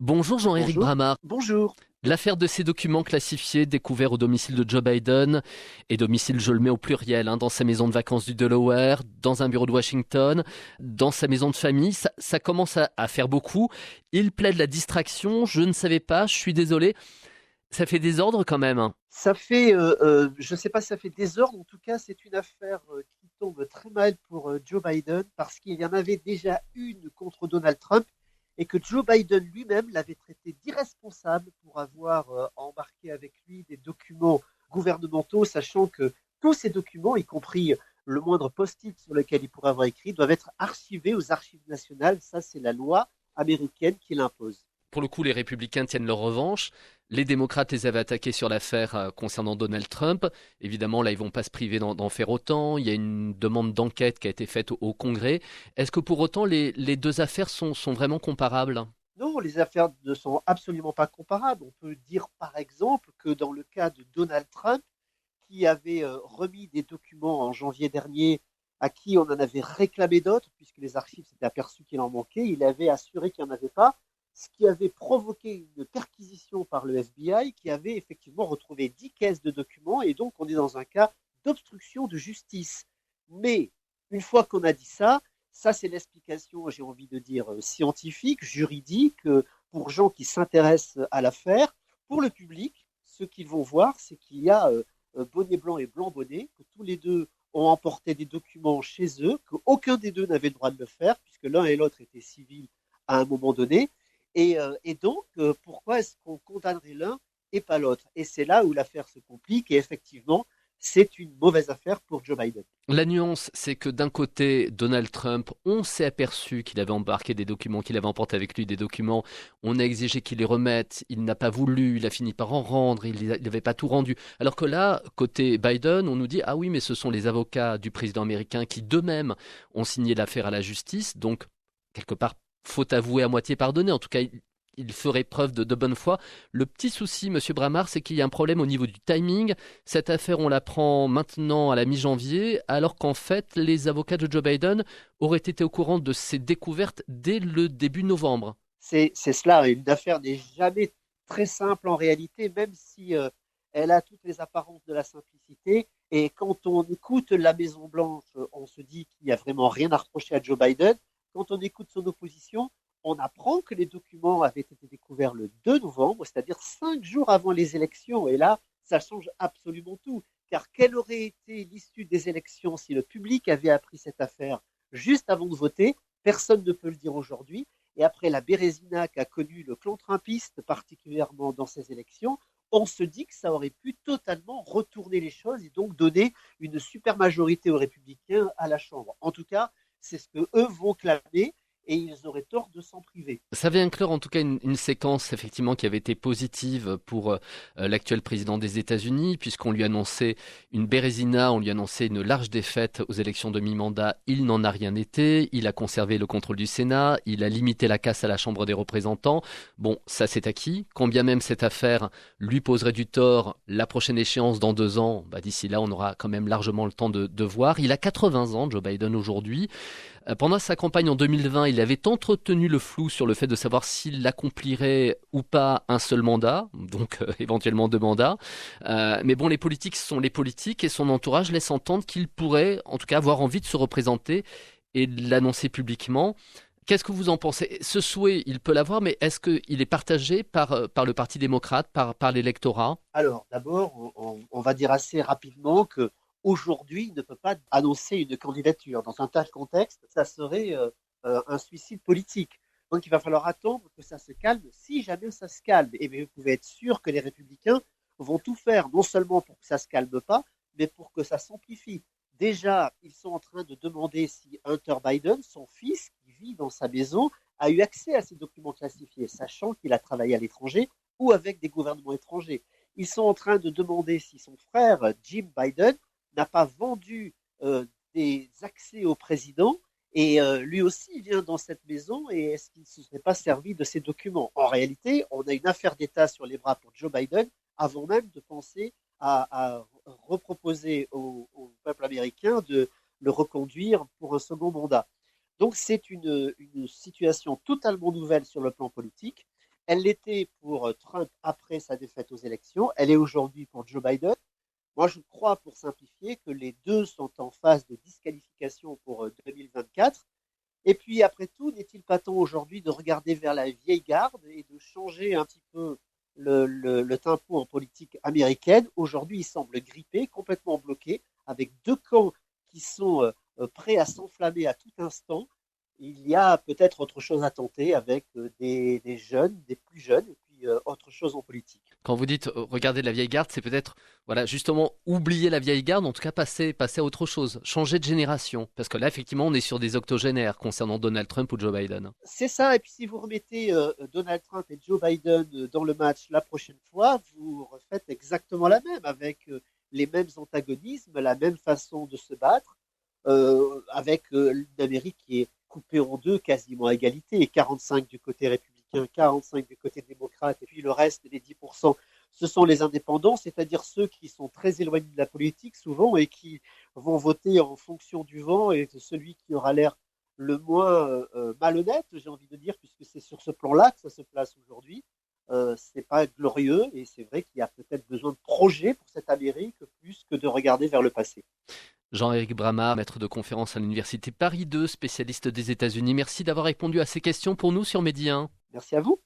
Bonjour Jean-Éric Bonjour. Bramard. Bonjour. L'affaire de ces documents classifiés découverts au domicile de Joe Biden, et domicile je le mets au pluriel, dans sa maison de vacances du Delaware, dans un bureau de Washington, dans sa maison de famille, ça commence à faire beaucoup. Il plaide la distraction, je ne savais pas, je suis désolé, ça fait désordre quand même, hein. Ça fait, je ne sais pas si ça fait désordre, en tout cas, c'est une affaire qui tombe très mal pour Joe Biden parce qu'il y en avait déjà une contre Donald Trump et que Joe Biden lui-même l'avait traité d'irresponsable pour avoir embarqué avec lui des documents gouvernementaux, sachant que tous ces documents, y compris le moindre post-it sur lequel il pourrait avoir écrit, doivent être archivés aux archives nationales. Ça, c'est la loi américaine qui l'impose. Pour le coup, les républicains tiennent leur revanche. Les démocrates les avaient attaqués sur l'affaire concernant Donald Trump. Évidemment, là, ils vont pas se priver d'en faire autant. Il y a une demande d'enquête qui a été faite au Congrès. Est-ce que pour autant, les deux affaires sont vraiment comparables? Non, les affaires ne sont absolument pas comparables. On peut dire par exemple que dans le cas de Donald Trump, qui avait remis des documents en janvier dernier, à qui on en avait réclamé d'autres, puisque les archives s'étaient aperçues qu'il en manquait, il avait assuré qu'il n'y en avait pas, ce qui avait provoqué une perquisition par le FBI, qui avait effectivement retrouvé 10 caisses de documents, et donc on est dans un cas d'obstruction de justice. Mais une fois qu'on a dit ça, ça c'est l'explication, j'ai envie de dire, scientifique, juridique, pour gens qui s'intéressent à l'affaire. Pour le public, ce qu'ils vont voir, c'est qu'il y a bonnet blanc et blanc bonnet, que tous les deux ont emporté des documents chez eux, qu'aucun des deux n'avait le droit de le faire, puisque l'un et l'autre étaient civils à un moment donné. Et donc, pourquoi est-ce qu'on condamnerait l'un et pas l'autre? Et c'est là où l'affaire se complique, et effectivement, c'est une mauvaise affaire pour Joe Biden. La nuance, c'est que d'un côté, Donald Trump, on s'est aperçu qu'il avait embarqué des documents, qu'il avait emporté avec lui des documents, on a exigé qu'il les remette, il n'a pas voulu, il a fini par en rendre, il n'avait pas tout rendu. Alors que là, côté Biden, on nous dit, ah oui, mais ce sont les avocats du président américain qui d'eux-mêmes ont signé l'affaire à la justice, donc quelque part, faut avouer à moitié pardonner, en tout cas, il ferait preuve de bonne foi. Le petit souci, Monsieur Bramard, c'est qu'il y a un problème au niveau du timing. Cette affaire, on la prend maintenant à la mi-janvier, alors qu'en fait, les avocats de Joe Biden auraient été au courant de ces découvertes dès le début novembre. C'est cela, une affaire n'est jamais très simple en réalité, même si elle a toutes les apparences de la simplicité. Et quand on écoute la Maison Blanche, on se dit qu'il n'y a vraiment rien à reprocher à Joe Biden. Quand on écoute son opposition, on apprend que les documents avaient été découverts le 2 novembre, c'est-à-dire 5 jours avant les élections. Et là, ça change absolument tout. Car quelle aurait été l'issue des élections si le public avait appris cette affaire juste avant de voter? Personne ne peut le dire aujourd'hui. Et après la Bérésina qu'a connu le clan trumpiste, particulièrement dans ces élections, on se dit que ça aurait pu totalement retourner les choses et donc donner une super majorité aux républicains à la Chambre. En tout cas, c'est ce que eux vont clamer et ils auraient tort de s'en priver. Ça avait inclure en tout cas une séquence effectivement qui avait été positive pour l'actuel président des États-Unis, puisqu'on lui annonçait une bérésina, on lui annonçait une large défaite aux élections de mi-mandat. Il n'en a rien été. Il a conservé le contrôle du Sénat. Il a limité la casse à la Chambre des représentants. Bon, ça c'est acquis. Quand bien même cette affaire lui poserait du tort, la prochaine échéance dans 2 ans, bah, d'ici là on aura quand même largement le temps de voir. Il a 80 ans, Joe Biden aujourd'hui. Pendant sa campagne en 2020, il avait entretenu le flou sur le fait de savoir s'il accomplirait ou pas un seul mandat, donc éventuellement 2 mandats. Mais bon, les politiques sont les politiques et son entourage laisse entendre qu'il pourrait, en tout cas, avoir envie de se représenter et de l'annoncer publiquement. Qu'est-ce que vous en pensez? Ce souhait, il peut l'avoir, mais est-ce qu'il est partagé par le Parti démocrate, par l'électorat? Alors, d'abord, on va dire assez rapidement que aujourd'hui, il ne peut pas annoncer une candidature. Dans un tel contexte, ça serait un suicide politique. Donc, il va falloir attendre que ça se calme, si jamais ça se calme. Et vous pouvez être sûr que les républicains vont tout faire, non seulement pour que ça se calme pas, mais pour que ça s'amplifie. Déjà, ils sont en train de demander si Hunter Biden, son fils, qui vit dans sa maison, a eu accès à ces documents classifiés, sachant qu'il a travaillé à l'étranger ou avec des gouvernements étrangers. Ils sont en train de demander si son frère Jim Biden n'a pas vendu des accès au président et lui aussi vient dans cette maison et est-ce qu'il ne se serait pas servi de ces documents? En réalité, on a une affaire d'État sur les bras pour Joe Biden avant même de penser à reproposer au peuple américain de le reconduire pour un second mandat. Donc c'est une situation totalement nouvelle sur le plan politique Elle l'était pour Trump après sa défaite aux élections. Elle est aujourd'hui pour Joe Biden. Moi, je crois, pour simplifier, que les deux sont en phase de disqualification pour 2024. Et puis, après tout, n'est-il pas temps aujourd'hui de regarder vers la vieille garde et de changer un petit peu le tempo en politique américaine? Aujourd'hui, il semble grippé, complètement bloqué, avec deux camps qui sont prêts à s'enflammer à tout instant. Il y a peut-être autre chose à tenter avec des jeunes, des plus jeunes, et puis autre chose en politique. Quand vous dites regarder la vieille garde, c'est peut-être voilà justement oublier la vieille garde, en tout cas passer à autre chose, changer de génération. Parce que là, effectivement, on est sur des octogénaires concernant Donald Trump ou Joe Biden. C'est ça, et puis si vous remettez Donald Trump et Joe Biden dans le match la prochaine fois, vous refaites exactement la même, avec les mêmes antagonismes, la même façon de se battre, avec une Amérique qui est coupée en deux quasiment à égalité, 45 du côté républicain, 45 du côté démocrate, et puis le reste, les 10%, ce sont les indépendants, c'est-à-dire ceux qui sont très éloignés de la politique souvent et qui vont voter en fonction du vent et de celui qui aura l'air le moins malhonnête, j'ai envie de dire, puisque c'est sur ce plan-là que ça se place aujourd'hui. C'est pas glorieux et c'est vrai qu'il y a peut-être besoin de projets pour cette Amérique plus que de regarder vers le passé. Jean-Éric Bramard, maître de conférence à l'Université Paris 2, spécialiste des États-Unis, merci d'avoir répondu à ces questions pour nous sur Medi 1. Merci à vous.